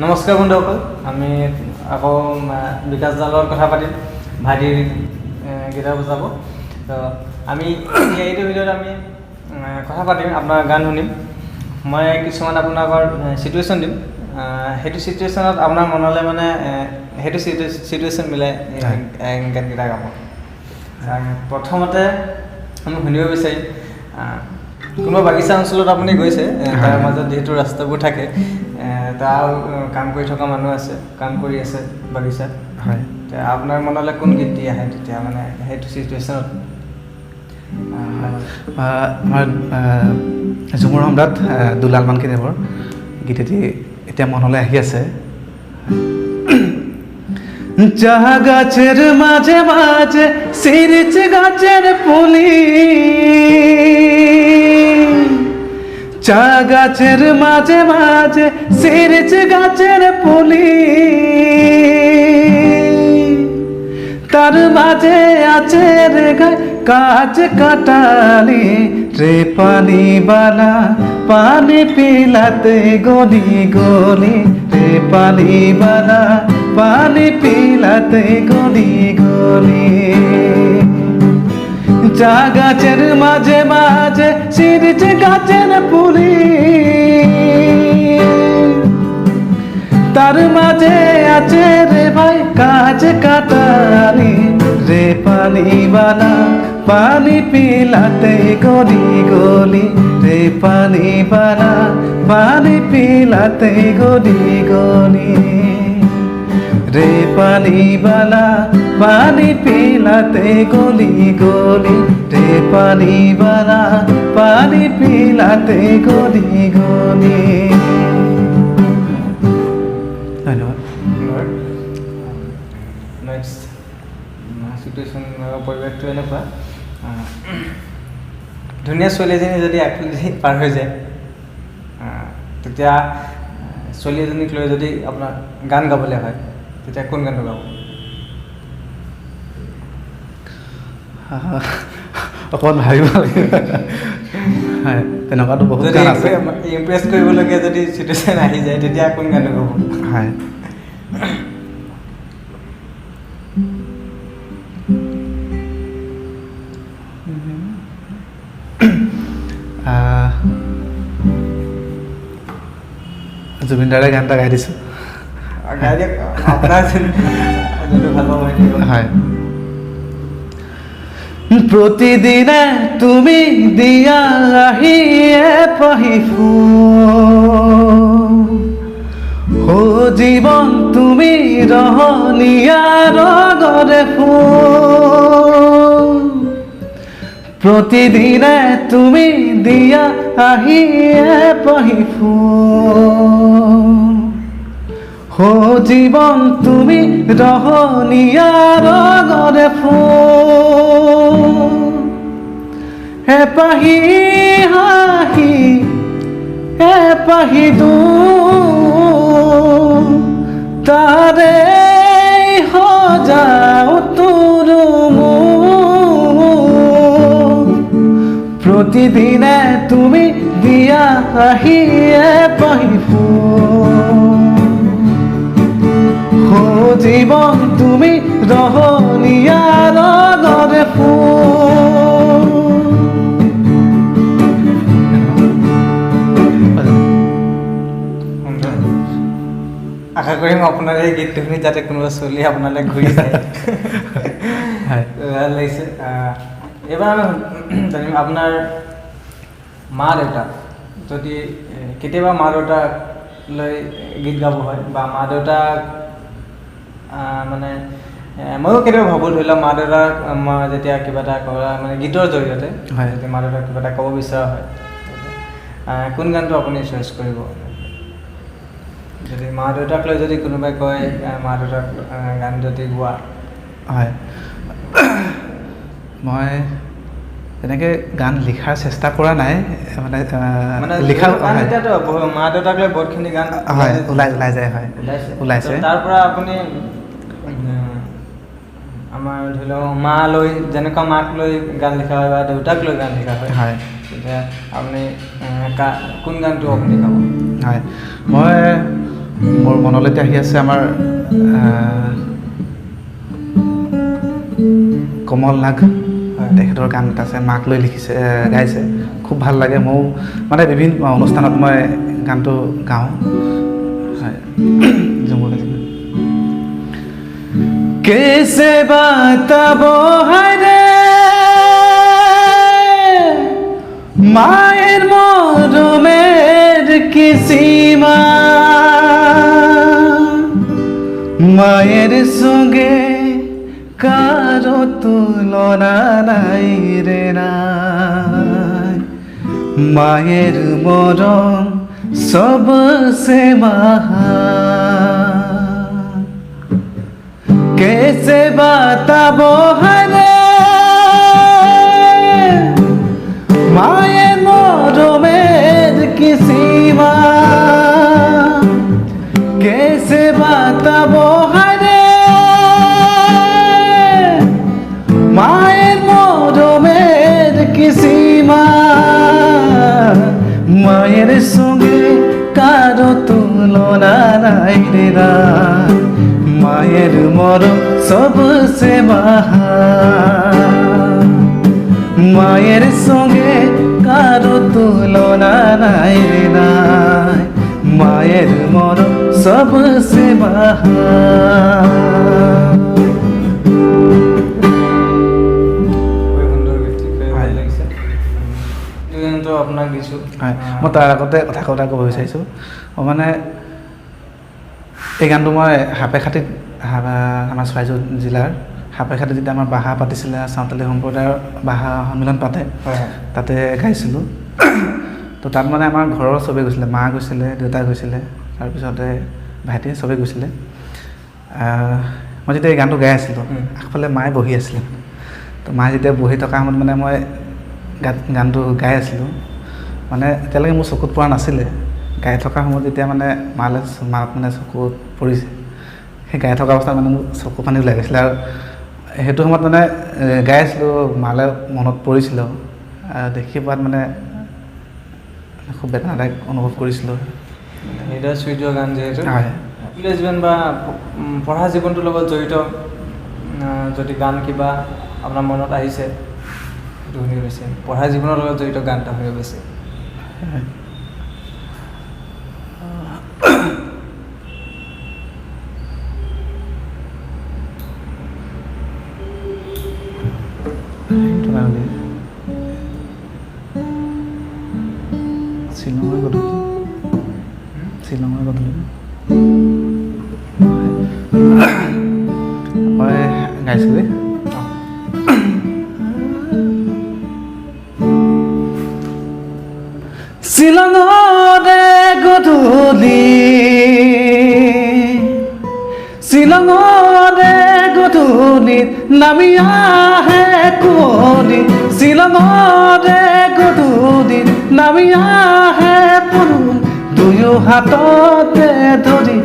নমস্কাৰ বন্ধুসকল, আমি আকৌ বিকাশ দালৰ কথা পাতিম। ভাইটিৰ গীটাৰ বজাব। তো আমি এইটো ভিডিঅ'ত আমি কথা পাতিম, আপোনাৰ গান শুনিম। মই কিছুমান আপোনালোকৰ চিটুৱেশ্যন দিম। সেইটো চিটুৱেশ্যনত আপোনাৰ মনলৈ মানে সেইটো চিটুৱেশ্যন মিলাই গানকেইটা গাব। প্ৰথমতে আমি শুনিব বিচাৰিম, কোনোবা বাগিচা অঞ্চলত আপুনি গৈছে, তাৰ মাজত যিহেতু ৰাস্তাবোৰ থাকে, তাৰ কাম কৰি থকা মানুহ আছে, কাম কৰি আছে বাগিচাত, হয়, আপোনাৰ মনলৈ কোন গীতটি আহে তেতিয়া মানে সেইটো চিটুৱেশ্যনত? আমাৰ ঝুমুৰ সম্ৰাট দুলাল মানকিদেৱৰ গীত এটি এতিয়া মনলৈ আহি আছে। চাহ গাছের মাঝে মাঝে সিরিচে গাছের পুলি, চা গাছের মাঝে মাঝে সিরিচে গাছের পুলি, তার মাঝে আছে রে গায় কাজ কাটালি রে পানিবালা, পানি পিলাতে গলি গলি রে পানিবালা, পানি পিলাতে গলি গলি। চা গাছের মাঝে মাঝে সিরিচে গাছের পুলি, তার মাঝে আছে রে ভাই কাজ কাটালি রে পানিবালা, পানি পিলাতে গলি গলি রে পানিবালা, পানি পিলাতে গলি গলি রে পানিবালা, পানি পিলাতে গলি গলি রে পানিবালা, পানি পিলাতে গলি গলি। ধন্যবাদ। নেক্সট চিটুৱেশ্যন পৰিৱেশটো এনেকুৱা, ধুনীয়া ছোৱালী এজনী যদি আগফালেদি পাৰ হৈ যায়, তেতিয়া ছোৱালী এজনীক লৈ যদি আপোনাৰ গান গাবলৈ হয়, তেতিয়া কোন গানটো গাব? অকণমান ভাবিব লাগিব। হয়, তেনেকুৱাতো বহুত গান আছে। ইমপ্ৰেছ কৰিবলগীয়া যদি চিটুৱেশ্যন আহি যায়, তেতিয়া কোন গানটো গাব? হয়, জুবিন দাৰে গান এটা গাই দিছোঁ। গাই দিয়ক, আপোনাৰ যোনটো ভাল পাব সেইটো। হয়। প্ৰতিদিনে তুমি দিয়া আহিয়ে পাহিফু, ও জীৱন তুমি ৰহনীয়া ৰগৰে ফুল, প্ৰতিদিনে তুমি দিয়া আহিয়ে পাহিফু, ও জীৱন তুমি ৰহনীয়া ৰগৰে ফুল, এপাহি হাঁহি এপাহি তাৰে সজাও তোৰ মুখ, প্ৰতিদিনে তুমি দিয়া আহিয়ে পাহি জীৱন তুমি ৰহনীয়া ৰগৰে ফুল। আশা কৰিম আপোনাৰ এই গীতটো শুনি যাতে কোনোবা ছোৱালী আপোনালৈ ঘূৰি যায়। ভাল লাগিছে। এইবাৰ আমি জানিম আপোনাৰ মা দেউতা, যদি কেতিয়াবা মা দেউতাক লৈ গীত গাব হয়, বা মা দেউতাক মানে ময়ো কেতিয়াবা ভাবোঁ, ধৰি লওক মা দেউতাক যেতিয়া কিবা এটা কৰা মানে গীতৰ জৰিয়তে যদি মা দেউতাক কিবা এটা ক'ব বিচৰা হয়, কোন গানটো আপুনি চইচ কৰিব? যদি মা দেউতাক লৈ যদি কোনোবাই কয় মা দেউতাক গান যদি গোৱা? হয়, মই তেনেকৈ গান লিখাৰ চেষ্টা কৰা নাই, মানে লিখা এতিয়াতো মা দেউতাক লৈ বহুতখিনি গান হয় ওলাই যায়। হয়, ওলাইছে। তাৰ পৰা আপুনি আমাৰ ধৰি লওক মা লৈ, যেনেকুৱা মাক লৈ গান লিখা হয় বা দেউতাক লৈ গান লিখা হয়, তেতিয়া আপুনি কোন গানটো আপুনি গাব? হয়, মই মোৰ মনলৈতে আহি আছে আমাৰ কমল নাগ তেখেতৰ গান এটা আছে মাক লৈ লিখিছে গাইছে খুব ভাল লাগে ময়ো মানে বিভিন্ন অনুষ্ঠানত মই গানটো গাওঁ হয় कैसे बताबो हाय रे माয়ের মরমের কি সীমা মায়ের সঙ্গে কারো তুলনা নাই রে নাই মায়ের মরম সবসে মহান कैसे बताबो हरे माয়ের মরমের কি সীমা कैसे बताबो हरे মায়ের মরমের কি সীমা মায়ের সঙ্গে কারো তুলনা নাই রে নাই মায়ের মরম সবসে মহান মায়ের সঙ্গে কারো তুলনা নাই রে নাই মায়ের মরম সবসে মহান আপোনাক দিছোঁ হয় মই তাৰ আগতে কথা ক'ব বিচাৰিছোঁ মানে এই গানটো মই সাপেখাতিত আমাৰ চৰাইদেউ জিলাৰ সাপেখাতিত যেতিয়া আমাৰ বাহা পাতিছিলে চাওঁতালী সম্প্ৰদায়ৰ বাহা সন্মিলন পাতে তাতে গাইছিলোঁ তো তাত মানে আমাৰ ঘৰৰ চবেই গৈছিলে মা গৈছিলে দেউতা গৈছিলে তাৰপিছতে ভাইটি চবেই গৈছিলে মই যেতিয়া এই গানটো গাই আছিলোঁ আগফালে মায়ে বহি আছিলে তো মায়ে যেতিয়া বহি থকা সময়ত মানে মই গানটো গাই আছিলোঁ মানে এতিয়ালৈকে মোৰ চকুত পৰা নাছিলে গাই থকা সময়ত যেতিয়া মানে মাক মানে চকুত পৰিছে সেই গাই থকা অৱস্থাত মানে মোৰ চকু পানী ওলাই গৈছিলে আৰু সেইটো সময়ত মানে গাই আছিলোঁ মালে মনত পৰিছিলোঁ দেখি পোৱাত মানে খুব বেদনাদায়ক অনুভৱ কৰিছিলোঁ হৃদয় চুই যোৱা গান যিহেতু হয় স্কুলীয়া জীৱন বা পঢ়া জীৱনটোৰ লগত জড়িত যদি গান কিবা আপোনাৰ মনত আহিছে সেইটো শুনি গৈছে পঢ়া জীৱনৰ লগত জড়িত গান এটা শুনি গৈছে শ্বিলঙৰ গধূলি মই গাইছোঁ দেই শ্বিলঙৰে গধূলি শ্বিলঙৰে গধূলিত নামি আহে কুঁৱলী শ্বিলঙৰে গধূলিত নামি আহে পৰুণ দুয়ো হাততে ধৰি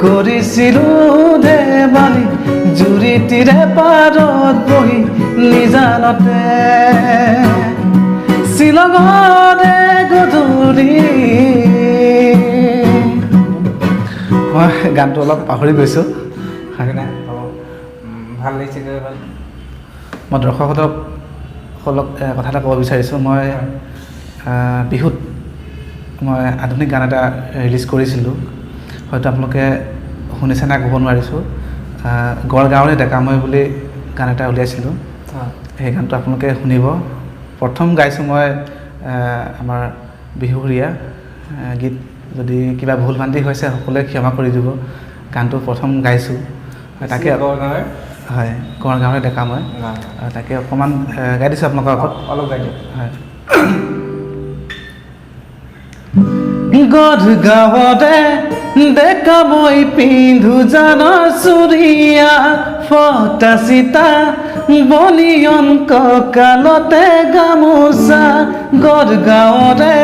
কৰিছিলোঁ ধেমালি জুৰিটিৰে পাৰত বহি নিজানতে শ্বিলঙৰে গধূলি মই গানটো অলপ পাহৰি গৈছোঁ ভাল লাগিছে মই দৰ্শকসকলক কথা এটা ক'ব বিচাৰিছোঁ মই বিহুত মই আধুনিক গান এটা ৰিলিজ কৰিছিলোঁ হয়তো আপোনালোকে শুনিছে নাই ক'ব নোৱাৰিছোঁ গড়গাঁৱৰে ডেকা মই বুলি গান এটা উলিয়াইছিলোঁ সেই গানটো আপোনালোকে শুনিব প্ৰথম গাইছোঁ মই আমাৰ বিহুৰীয়া গীত যদি কিবা ভুল ভ্ৰান্তি হৈছে সকলোৱে ক্ষমা কৰি দিব গানটো প্ৰথম গাইছোঁ তাকে হয় গড়গাঁৱৰে ডেকা মই তাকে অকণমান গাই দিছোঁ আপোনালোকৰ আগত অলপ গাই দিয়ক হয় গড়গাঁৱতে ডেকা মই পিন্ধো জান চুৰিয়া ফটা চিতা বলিয়ন কঁকালতে গামোচা গড়গাঁৱতে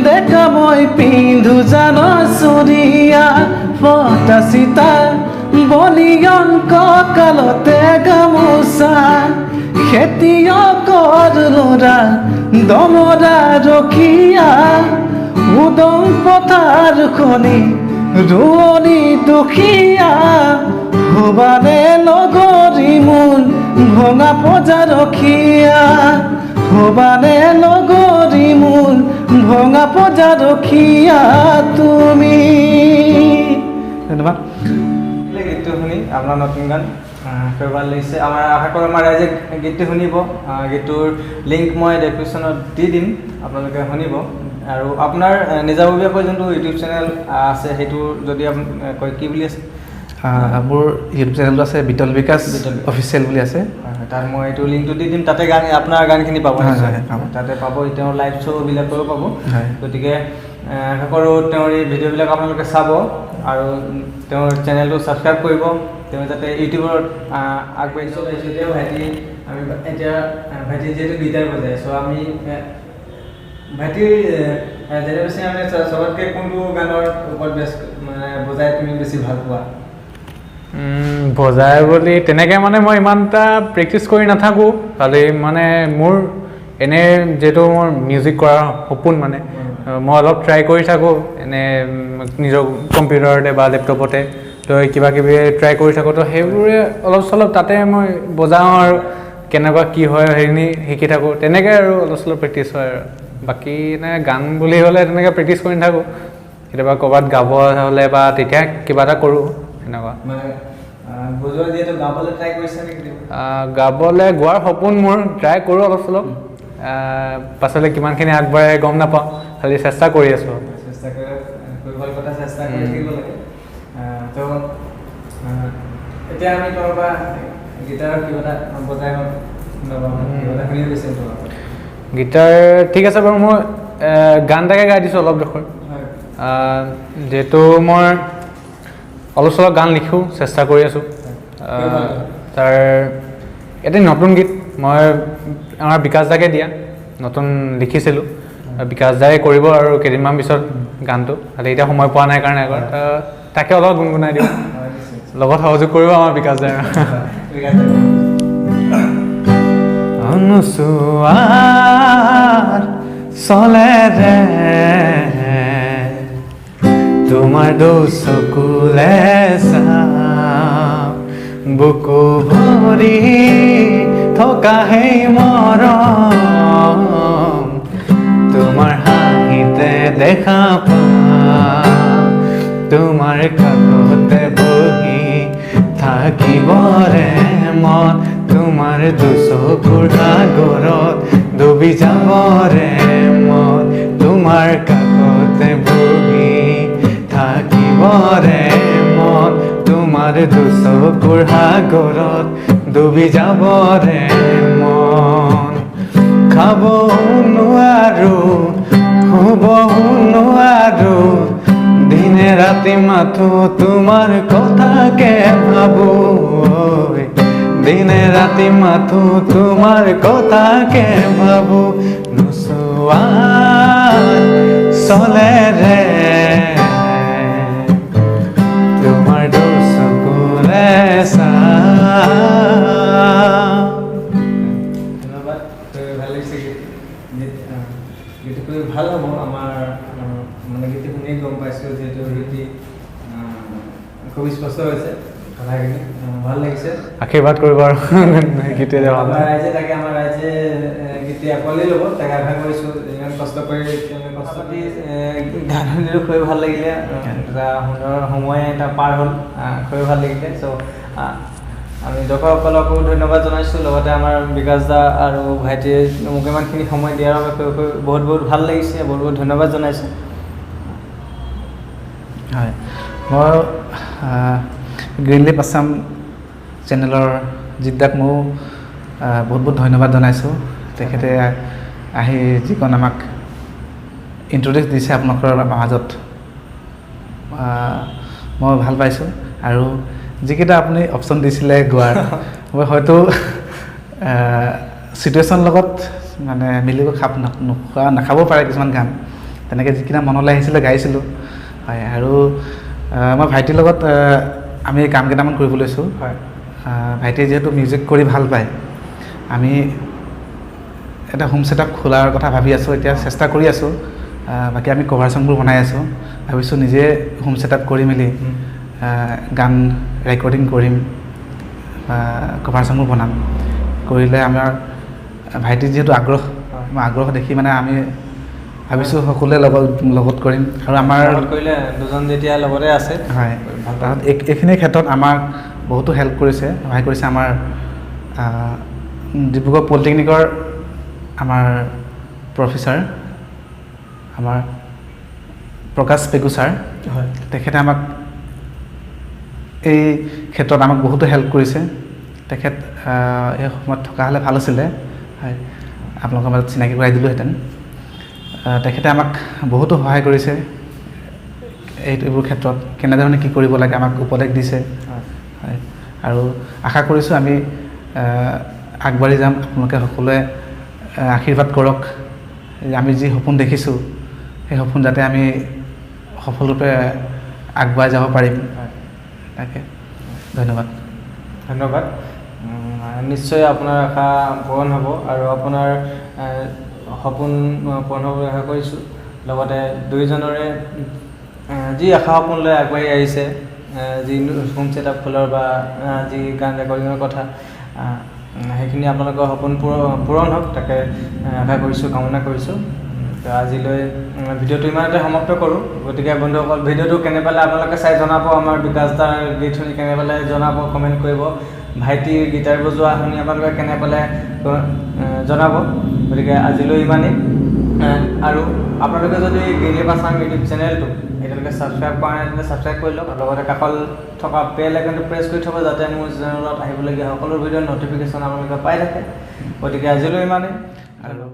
ডেকা মই পিন্ধো জান চুৰিয়া ফটা চিতা বলিয়ন কঁকালতে গামোচা খেতিয়কৰ ল'ৰা দমৰা ৰখীয়া উদং পথাৰ খনি ৰোৱনী দুখীয়া হ'বানে নগৰী মোল ভঙা পজা ৰখীয়া হ'বানে নগৰী মোল ভঙা পজা ৰখীয়া তুমি। ধন্যবাদ। গীতটো শুনি আপোনাৰ নতুন গান খুব ভাল লাগিছে। আমাৰ আশা কৰোঁ আমাৰ ৰাইজে গীতটো শুনিব। গীতটোৰ লিংক মই ডেছক্ৰিপশ্যনত দি দিম, আপোনালোকে শুনিব। আৰু আপোনাৰ নিজাববীয়াকৈ যোনটো ইউটিউব চেনেল আছে সেইটো যদি কয় কি বুলি আছে? মোৰ ইউটিউব চেনেলটো আছে বিটল বিকাশ অফিচিয়েল বুলি আছে। তাত মই এইটো লিংকটো দি দিম, তাতে গান আপোনাৰ গানখিনি পাব, পাব। তাতে পাব। তেওঁৰ লাইভ শ্ব'বিলাকো পাব। হয়। গতিকে আশা কৰোঁ তেওঁৰ এই ভিডিঅ'বিলাক আপোনালোকে চাব আৰু তেওঁৰ চেনেলটো ছাবস্ক্ৰাইব কৰিব। তেওঁ যাতে ইউটিউবত আগবাঢ়ি চলাইছোঁ। এতিয়া ভাইটি যিহেতু গীটাৰ বজায়, চ' আমি ভাইটিৰ জেনেৰেশ্যন আমি চবতকৈ কোনটো গানৰ ওপৰত মানে বজাই তুমি বেছি ভাল পোৱা? বজাই বুলি তেনেকৈ মানে মই ইমান এটা প্ৰেক্টিচ কৰি নাথাকোঁ, খালি মানে মোৰ এনে যিহেতু মোৰ মিউজিক কৰাৰ সপোন মানে মই অলপ ট্ৰাই কৰি থাকোঁ এনে নিজৰ কম্পিউটাৰতে বা লেপটপতে লৈ কিবা কিবি ট্ৰাই কৰি থাকোঁ। তো সেইবোৰে অলপ চলপ তাতে মই বজাওঁ আৰু কেনেকুৱা কি হয় সেইখিনি শিকি থাকোঁ, তেনেকৈ আৰু অলপ চলপ প্ৰেক্টিচ হয় আৰু। বাকী এনে গান বুলি হ'লে তেনেকৈ প্ৰেক্টিচ কৰি নাথাকোঁ, কেতিয়াবা ক'ৰবাত গাব হ'লে বা তেতিয়া কিবা এটা কৰোঁ সেনেকুৱা। গাবলৈ গোৱাৰ সপোন মোৰ, ট্ৰাই কৰোঁ অলপ চলপ। পাছলৈ কিমানখিনি আগবাঢ়ে গম নাপাওঁ, খালি চেষ্টা কৰি আছোঁ। চেষ্টা কৰি কথা চেষ্টা কৰি থাকিব লাগে। তো এতিয়া আমি তোমাৰ পৰা গীটাৰৰ কিবা এটা বজাই কিবা এটা শুনি গৈছে তোমাৰ? গীটাৰ ঠিক আছে বাৰু, মই গান এটাকে গাই দিছোঁ অলপ ডোখৰ। যিহেতু মই অলপ চলপ গান লিখোঁ, চেষ্টা কৰি আছোঁ। তাৰ এটি নতুন গীত মই আমাৰ বিকাশ দাকে দিয়া নতুন লিখিছিলোঁ। বিকাশ দাই কৰিব আৰু কেইদিনমান পিছত গানটো, খালি এতিয়া সময় পোৱা নাই কাৰণে তাকে অলপ গুণগুণাই দিওঁ, লগত সহযোগ কৰিব আমাৰ বিকাশ দাই। অনুচুৱাৰ চলেৰে তোমাৰ দুচকুলে চাওঁ, বুকু ভৰি থকা সেই মৰম তোমাৰ হাঁহিতে দেখা পাওঁ, তোমাৰ কাষতে বহি থাকিবৰে মন, তোমাৰ দুচকুৰ সাগৰত ডুবি যাবৰে মন, তোমাৰ কাষতে বহি থাকিবৰে মন, তোমাৰ দুচকুৰ সাগৰত ডুবি যাবৰে মন। খাব নোৱাৰো, শুব নোৱাৰো, দিনে ৰাতি মাথো তোমাৰ কথাকে ভাবো, দিনে ৰাতি মাথো তোমাৰ কথাকে ভাবো, নোচোৱাৰ চলেৰে তোমাৰ দুচকুলে চাওঁ। ধন্যবাদ, ভাল লাগিছে গীতটো ভাল হ'ব। আমাৰ মানে গীতটো শুনি গম পাইছোঁ, যিহেতু গীতটি খুব স্পষ্ট হৈছে, কথাখিনি ভাল লাগিছে। আশীৰ্বাদ কৰিব আৰু গীতে আমাৰ ৰাইজে গীতটি আঁকোৱালি ল'ব, তাকে আশা কৰিছোঁ। ইমান কষ্ট কৰি গান শুনিলোঁ, খুবেই ভাল লাগিলে। এটা সুন্দৰ সময় এটা পাৰ হ'ল, খুবেই ভাল লাগিলে। চ' আমি দৰ্শকসকলকো ধন্যবাদ জনাইছোঁ, লগতে আমাৰ বিকাশ দা আৰু ভাইটিয়ে মোক ইমানখিনি সময় দিয়াৰ বাবে বহুত বহুত ভাল লাগিছে, বহুত বহুত ধন্যবাদ জনাইছোঁ। হয়, মই গ্ৰীণ লিপ আছাম চেনেলৰ জিদ্দাক ময়ো বহুত বহুত ধন্যবাদ জনাইছোঁ। তেখেতে আহি যিকণ আমাক ইণ্ট্ৰডিউচ দিছে আপোনালোকৰ মাজত, মই ভাল পাইছোঁ। আৰু যিকেইটা আপুনি অপশ্যন দিছিলে গোৱাৰ, মই হয়তো চিটুৱেশ্যন লগত মানে মিলিব নাখাবও পাৰে কিছুমান গান, তেনেকৈ যিকেইটা মনলৈ আহিছিলে গাইছিলোঁ। হয়, আৰু মই ভাইটিৰ লগত আমি কাম কেইটামান কৰিব লৈছোঁ। হয়, ভাইটিয়ে যিহেতু মিউজিক কৰি ভাল পায়, আমি এটা হোম ছেটআপ খোলাৰ কথা ভাবি আছোঁ, এতিয়া চেষ্টা কৰি আছোঁ। বাকী আমি কভাৰ চংবোৰ বনাই আছোঁ। ভাবিছোঁ নিজে হোম ছেটআপ কৰি মেলি গান ৰেকৰ্ডিং কৰিম, কভাৰ চঙো বনাম। কৰিলে আমাৰ ভাইটিৰ যিহেতু আগ্ৰহ, আগ্ৰহ দেখি মানে আমি ভাবিছোঁ সকলোৱে লগত কৰিম। আৰু আমাৰ কৰিলে দুজন যেতিয়া লগতে আছে হয়, এইখিনি ক্ষেত্ৰত আমাক বহুতো হেল্প কৰিছে, সহায় কৰিছে আমাৰ ডিব্ৰুগড় পলিটেকনিকৰ আমাৰ প্ৰফেচাৰ আমাৰ প্ৰকাশ পেগু ছাৰ। হয়, তেখেতে আমাক এই ক্ষেত্ৰত আমাক বহুতো হেল্প কৰিছে। তেখেত এই সময়ত থকা হ'লে ভাল আছিলে, হয়, আপোনালোকৰ মাজত চিনাকি কৰাই দিলোঁহেঁতেন। তেখেতে আমাক বহুতো সহায় কৰিছে এইবোৰ ক্ষেত্ৰত, কেনেধৰণে কি কৰিব লাগে আমাক উপদেশ দিছে। হয়, আৰু আশা কৰিছোঁ আমি আগবাঢ়ি যাম। আপোনালোকে সকলোৱে আশীৰ্বাদ কৰক, আমি যি সপোন দেখিছোঁ সেই সপোন যাতে আমি সফলৰূপে আগুৱাই যাব পাৰিম। তাকে ধন্যবাদ। ধন্যবাদ। নিশ্চয় আপোনাৰ আশা পূৰণ হ'ব আৰু আপোনাৰ সপোন পূৰণ হ'ব আশা কৰিছোঁ। লগতে দুয়োজনৰে যি আশা সপোন লৈ আগবাঢ়ি আহিছে, যি হোম ছেটআপ খোলাৰ বা যি গান ৰেকৰ্ডিঙৰ কথা, সেইখিনি আপোনালোকৰ সপোন পূৰণ হওক, তাকে আশা কৰিছোঁ, কামনা কৰিছোঁ। আজিলৈ ভিডিঅ'টো ইমানতে সমাপ্ত কৰোঁ। গতিকে বন্ধুসকল, ভিডিঅ'টো কেনে পালে আপোনালোকে চাই জনাব, আমাৰ বিকাশ দাৰ গীত শুনি কেনে পালে জনাব, কমেণ্ট কৰিব। ভাইটিৰ গীটাৰ বজোৱা শুনি আপোনালোকে কেনে পালে জনাব। গতিকে আজিলৈ ইমানেই। আৰু আপোনালোকে যদি গ্ৰীণলিপ আছাম ইউটিউব চেনেলটো এতিয়ালৈকে ছাবস্ক্ৰাইব কৰা নাই তেন্তে ছাবস্ক্ৰাইব কৰি লওক। লগতে কাষত থকা বেল আইকনটো প্ৰেছ কৰি থ'ব, যাতে মোৰ চেনেলত আহিবলগীয়া সকলো ভিডিঅ'ৰ ন'টিফিকেশ্যন আপোনালোকে পাই থাকে। গতিকে আজিলৈ ইমানেই। আৰু